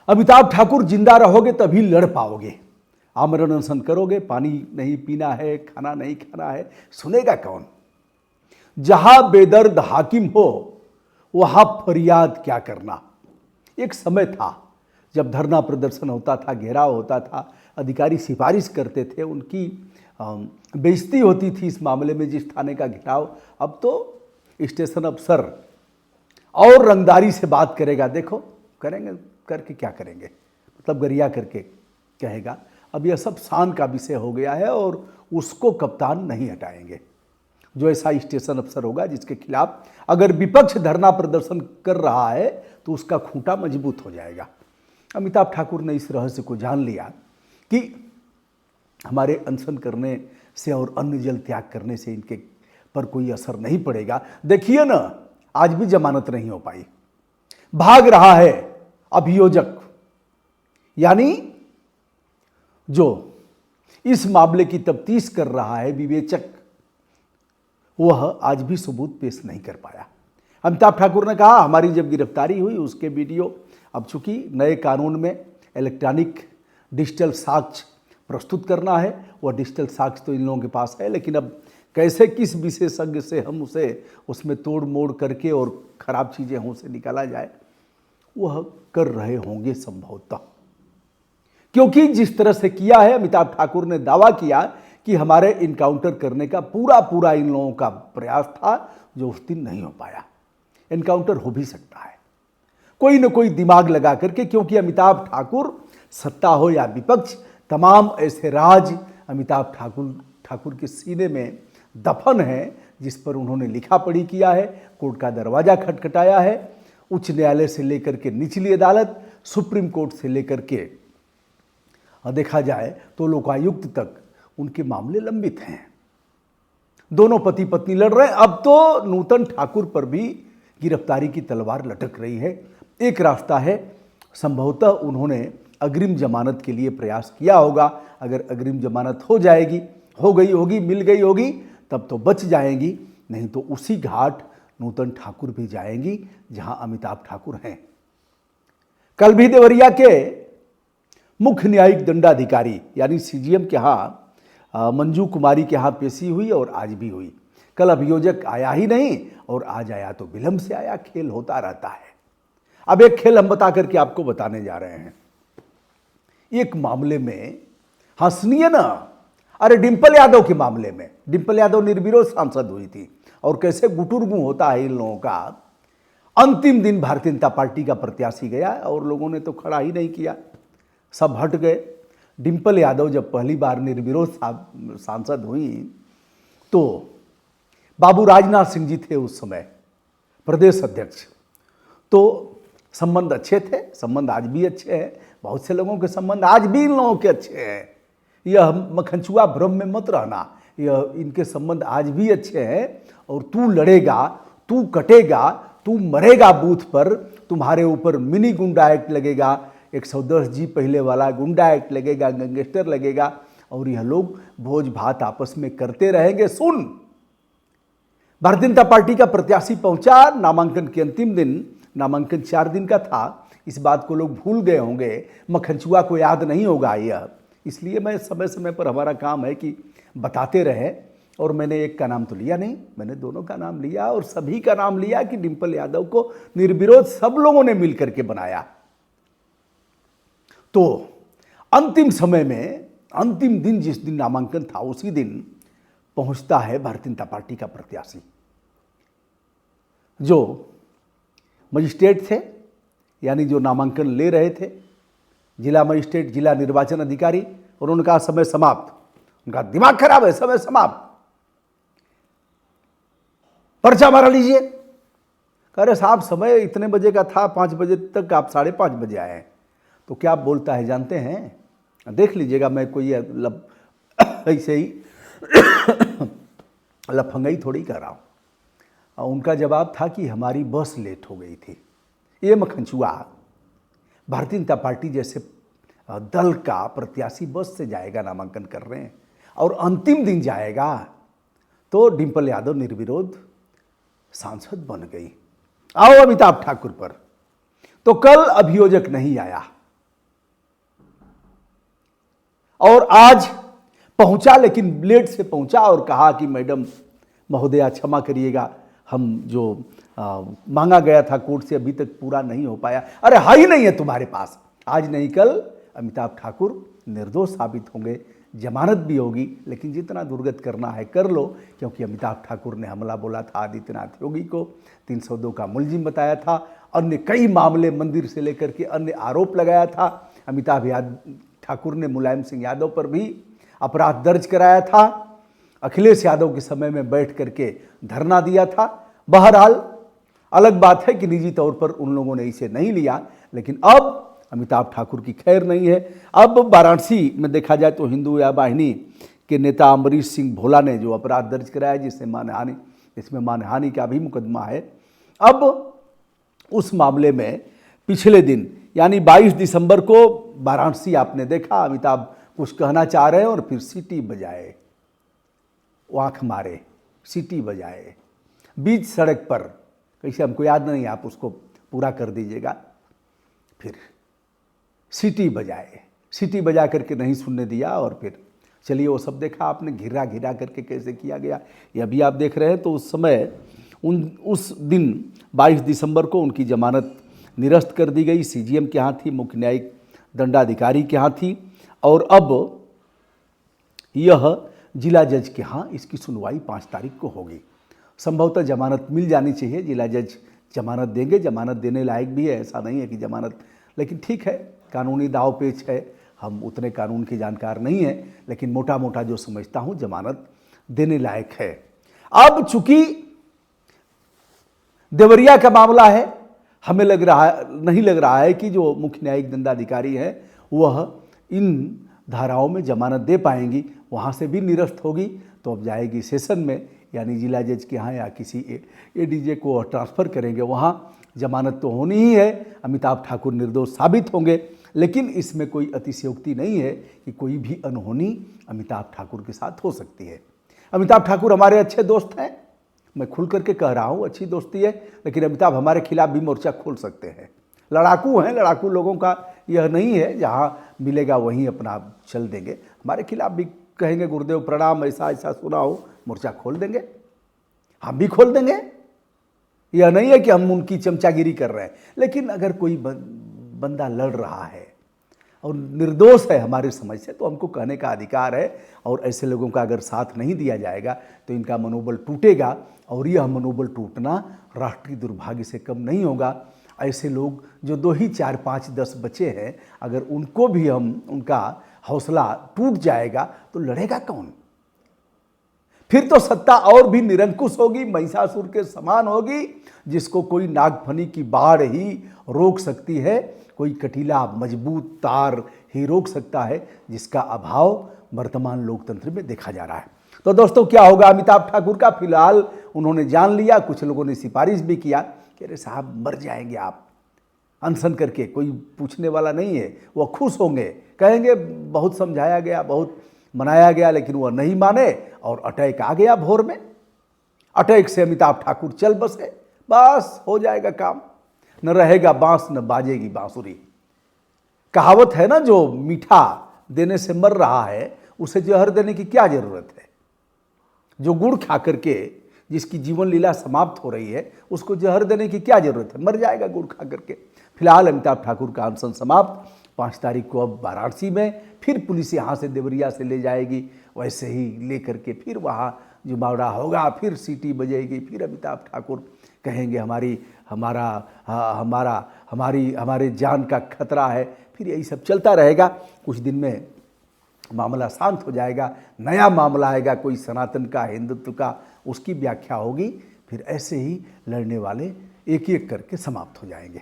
अमिताभ ठाकुर जिंदा रहोगे तभी लड़ पाओगे। आमरण अनशन करोगे, पानी नहीं पीना है, खाना नहीं खाना है, सुनेगा कौन? जहां बेदर्द हाकिम हो वहां फरियाद क्या करना। एक समय था जब धरना प्रदर्शन होता था, घेराव होता था, अधिकारी सिफारिश करते थे, उनकी बेइज्जती होती थी इस मामले में जिस थाने का घेराव। अब तो स्टेशन अफसर और रंगदारी से बात करेगा, देखो करेंगे करके क्या करेंगे, मतलब गरिया करके कहेगा। अब यह सब शान का विषय हो गया है और उसको कप्तान नहीं हटाएंगे। जो ऐसा स्टेशन अफसर होगा जिसके खिलाफ अगर विपक्ष धरना प्रदर्शन कर रहा है तो उसका खूंटा मजबूत हो जाएगा। अमिताभ ठाकुर ने इस रहस्य को जान लिया कि हमारे अनशन करने से और अन्न जल त्याग करने से इनके पर कोई असर नहीं पड़ेगा। देखिए ना, आज भी जमानत नहीं हो पाई। भाग रहा है अभियोजक, यानी जो इस मामले की तफ्तीश कर रहा है विवेचक, वह आज भी सबूत पेश नहीं कर पाया। अमिताभ ठाकुर ने कहा हमारी जब गिरफ्तारी हुई उसके वीडियो, अब चूंकि नए कानून में इलेक्ट्रॉनिक डिजिटल साक्ष्य प्रस्तुत करना है, वह डिजिटल साक्ष्य तो इन लोगों के पास है, लेकिन अब कैसे किस विशेषज्ञ से हम उसे उसमें तोड़ मोड़ करके और ख़राब चीज़ें हों से निकाला जाए, वह कर रहे होंगे संभवतः। क्योंकि जिस तरह से किया है, अमिताभ ठाकुर ने दावा किया कि हमारे इनकाउंटर करने का पूरा इन लोगों का प्रयास था, जो उस दिन नहीं हो पाया। इनकाउंटर हो भी सकता है कोई न कोई दिमाग लगा करके, क्योंकि अमिताभ ठाकुर सत्ता हो या विपक्ष, तमाम ऐसे राज अमिताभ ठाकुर के सीने में दफन है जिस पर उन्होंने लिखा पढ़ी किया है, कोर्ट का दरवाजा खटखटाया है। उच्च न्यायालय से लेकर के निचली अदालत, सुप्रीम कोर्ट से लेकर के देखा जाए तो लोकायुक्त तक उनके मामले लंबित हैं। दोनों पति पत्नी लड़ रहे हैं। अब तो नूतन ठाकुर पर भी गिरफ्तारी की तलवार लटक रही है। एक रास्ता है, संभवतः उन्होंने अग्रिम जमानत के लिए प्रयास किया होगा। अगर अग्रिम जमानत हो जाएगी, हो गई होगी, मिल गई होगी, तब तो बच जाएंगी, नहीं तो उसी घाट नूतन ठाकुर भी जाएंगी जहां अमिताभ ठाकुर हैं। कल भी देवरिया के मुख्य न्यायिक दंडाधिकारी यानी सीजीएम के यहाँ मंजू कुमारी के यहाँ पेशी हुई और आज भी हुई। कल अभियोजक आया ही नहीं और आज आया तो विलंब से आया। खेल होता रहता है। अब एक खेल हम बता करके आपको बताने जा रहे हैं। एक मामले में, हाँ सुनिए ना, अरे डिंपल यादव के मामले में, डिंपल यादव निर्विरोध सांसद हुई थी और कैसे गुटुरगु होता है इन लोगों का। अंतिम दिन भारतीय जनता पार्टी का प्रत्याशी गया और लोगों ने तो खड़ा ही नहीं किया, सब हट गए। डिंपल यादव जब पहली बार निर्विरोध सांसद हुई तो बाबू राजनाथ सिंह जी थे उस समय प्रदेश अध्यक्ष, तो संबंध अच्छे थे, संबंध आज भी अच्छे हैं। बहुत से लोगों के संबंध आज भी इन लोगों के अच्छे हैं। यह मखनचुआ भ्रम में मत रहना, यह इनके संबंध आज भी अच्छे हैं। और तू लड़ेगा, तू कटेगा, तू मरेगा बूथ पर, तुम्हारे ऊपर मिनी गुंडा एक्ट लगेगा, 110 जी पहले वाला गुंडा एक्ट लगेगा, गैंगस्टर लगेगा, और यह लोग भोज भात आपस में करते रहेंगे। सुन, भारतीय जनता पार्टी का प्रत्याशी पहुंचा नामांकन के अंतिम दिन, नामांकन 4 दिन का था। इस बात को लोग भूल गए होंगे, मखनचुआ को याद नहीं होगा यह, इसलिए मैं समय समय पर, हमारा काम है कि बताते रहे। और मैंने एक का नाम तो लिया नहीं, मैंने दोनों का नाम लिया और सभी का नाम लिया कि डिंपल यादव को निर्विरोध सब लोगों ने मिलकर के बनाया। तो अंतिम समय में, अंतिम दिन जिस दिन नामांकन था उसी दिन पहुंचता है भारतीय जनता पार्टी का प्रत्याशी। जो मजिस्ट्रेट थे, यानी जो नामांकन ले रहे थे, जिला मजिस्ट्रेट, जिला निर्वाचन अधिकारी, और उनका समय समाप्त, उनका दिमाग खराब है, समय समाप्त, पर्चा मारा लीजिए। कह रहे साहब समय इतने बजे का था, 5 बजे तक, आप 5:30 बजे आए हैं। तो क्या बोलता है जानते हैं? देख लीजिएगा, मैं कोई ऐसे ही लफंगाई थोड़ी कर रहा हूँ। उनका जवाब था कि हमारी बस लेट हो गई थी। ये मखनचुआ भारतीय जनता पार्टी जैसे दल का प्रत्याशी बस से जाएगा, नामांकन कर रहे हैं, और अंतिम दिन जाएगा। तो डिंपल यादव निर्विरोध सांसद बन गई। आओ अमिताभ ठाकुर पर। तो कल अभियोजक नहीं आया, और आज पहुंचा, लेकिन लेट से पहुंचा और कहा कि मैडम महोदया क्षमा करिएगा, हम जो मांगा गया था कोर्ट से अभी तक पूरा नहीं हो पाया। अरे है ही नहीं है तुम्हारे पास, आज नहीं कल अमिताभ ठाकुर निर्दोष साबित होंगे, जमानत भी होगी, लेकिन जितना दुर्गत करना है कर लो, क्योंकि अमिताभ ठाकुर ने हमला बोला था आदित्यनाथ योगी को, 302 का मुलजिम बताया था, अन्य कई मामले मंदिर से लेकर के अन्य आरोप लगाया था। अमिताभ ठाकुर ने मुलायम सिंह यादव पर भी अपराध दर्ज कराया था, अखिलेश यादव के समय में बैठ करके धरना दिया था। बहरहाल अलग बात है कि निजी तौर पर उन लोगों ने इसे नहीं लिया, लेकिन अब अमिताभ ठाकुर की खैर नहीं है। अब वाराणसी में देखा जाए तो हिंदू या वाहिनी के नेता अमरीश सिंह भोला ने जो अपराध दर्ज कराया, इसमें मानहानि का भी मुकदमा है। अब उस मामले में पिछले दिन यानी 22 दिसंबर को वाराणसी आपने देखा, अमिताभ कुछ कहना चाह रहे हैं और फिर सीटी बजाए, आँख मारे, सीटी बजाए बीच सड़क पर, कैसे हमको याद नहीं, आप उसको पूरा कर दीजिएगा। फिर सीटी बजाए, सीटी बजा करके नहीं सुनने दिया, और फिर चलिए वो सब देखा आपने, घिरा घिरा करके कैसे किया गया ये अभी आप देख रहे हैं। तो उस समय उस दिन 22 दिसंबर को उनकी जमानत निरस्त कर दी गई, सीजीएम के यहाँ थी, मुख्य न्यायिक दंडाधिकारी के यहाँ थी, और अब यह जिला जज के यहाँ इसकी सुनवाई 5 तारीख को होगी। संभवतः जमानत मिल जानी चाहिए, जिला जज जमानत देंगे, जमानत देने लायक भी है, ऐसा नहीं है कि जमानत, लेकिन ठीक है कानूनी दाव पेच है, हम उतने कानून के जानकार नहीं हैं, लेकिन मोटा मोटा जो समझता हूँ जमानत देने लायक है। अब चूंकि देवरिया का मामला है, हमें नहीं लग रहा है कि जो मुख्य न्यायिक दंडाधिकारी है वह इन धाराओं में जमानत दे पाएंगी, वहाँ से भी निरस्त होगी, तो अब जाएगी सेशन में, यानी जिला जज के यहाँ या किसी एडीजे को ट्रांसफ़र करेंगे, वहाँ जमानत तो होनी ही है, अमिताभ ठाकुर निर्दोष साबित होंगे। लेकिन इसमें कोई अतिशयोक्ति नहीं है कि कोई भी अनहोनी अमिताभ ठाकुर के साथ हो सकती है। अमिताभ ठाकुर हमारे अच्छे दोस्त हैं, मैं खुल करके कह रहा हूँ, अच्छी दोस्ती है, लेकिन अमिताभ हमारे खिलाफ भी मोर्चा खोल सकते हैं। लड़ाकू हैं, लड़ाकू लोगों का यह नहीं है जहाँ मिलेगा वहीं अपना चल देंगे, हमारे खिलाफ भी कहेंगे गुरुदेव प्रणाम, ऐसा ऐसा सुना हो, मोर्चा खोल देंगे, हम भी खोल देंगे। यह नहीं है कि हम उनकी चमचागिरी कर रहे हैं, लेकिन अगर कोई बंदा लड़ रहा है और निर्दोष है हमारी समझ से, तो हमको कहने का अधिकार है, और ऐसे लोगों का अगर साथ नहीं दिया जाएगा तो इनका मनोबल टूटेगा, और यह मनोबल टूटना राष्ट्रीय दुर्भाग्य से कम नहीं होगा। ऐसे लोग जो 2 ही 4 5 10 बचे हैं, अगर उनको भी उनका हौसला टूट जाएगा तो लड़ेगा कौन? फिर तो सत्ता और भी निरंकुश होगी, महिषासुर के समान होगी, जिसको कोई नागफनी की बाढ़ ही रोक सकती है, कोई कटीला मजबूत तार ही रोक सकता है, जिसका अभाव वर्तमान लोकतंत्र में देखा जा रहा है। तो दोस्तों क्या होगा अमिताभ ठाकुर का? फिलहाल उन्होंने जान लिया, कुछ लोगों ने सिफारिश भी किया कि अरे साहब मर जाएंगे आप अनशन करके, कोई पूछने वाला नहीं है, वो खुश होंगे, कहेंगे बहुत समझाया गया, बहुत मनाया गया, लेकिन वह नहीं माने और अटैक आ गया भोर में। अटैक से अमिताभ ठाकुर चल बसे, बस हो जाएगा काम, न रहेगा बांस न बाजेगी बांसुरी। कहावत है ना, जो मीठा देने से मर रहा है उसे जहर देने की क्या जरूरत है? जो गुड़ खा करके जिसकी जीवन लीला समाप्त हो रही है उसको जहर देने की क्या जरूरत है? मर जाएगा गुड़ खा करके। फिलहाल अमिताभ ठाकुर का अनशन समाप्त, 5 तारीख को अब वाराणसी में, फिर पुलिस यहाँ से देवरिया से ले जाएगी, वैसे ही ले करके फिर वहाँ जुमावड़ा होगा, फिर सीटी बजेगी, फिर अमिताभ ठाकुर कहेंगे हमारे जान का खतरा है, फिर यही सब चलता रहेगा। कुछ दिन में मामला शांत हो जाएगा, नया मामला आएगा कोई सनातन का, हिंदुत्व का, उसकी व्याख्या होगी, फिर ऐसे ही लड़ने वाले एक एक करके समाप्त हो जाएंगे।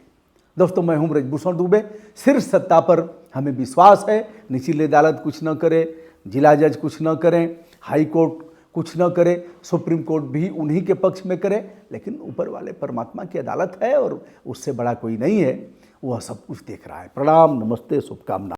दोस्तों मैं हूं ब्रजभूषण दुबे। सिर्फ सत्ता पर हमें विश्वास है, निचली अदालत कुछ न करे, जिला जज कुछ न करें, हाई कोर्ट कुछ न करे, सुप्रीम कोर्ट भी उन्हीं के पक्ष में करे, लेकिन ऊपर वाले परमात्मा की अदालत है और उससे बड़ा कोई नहीं है, वह सब कुछ देख रहा है। प्रणाम, नमस्ते, शुभकामना।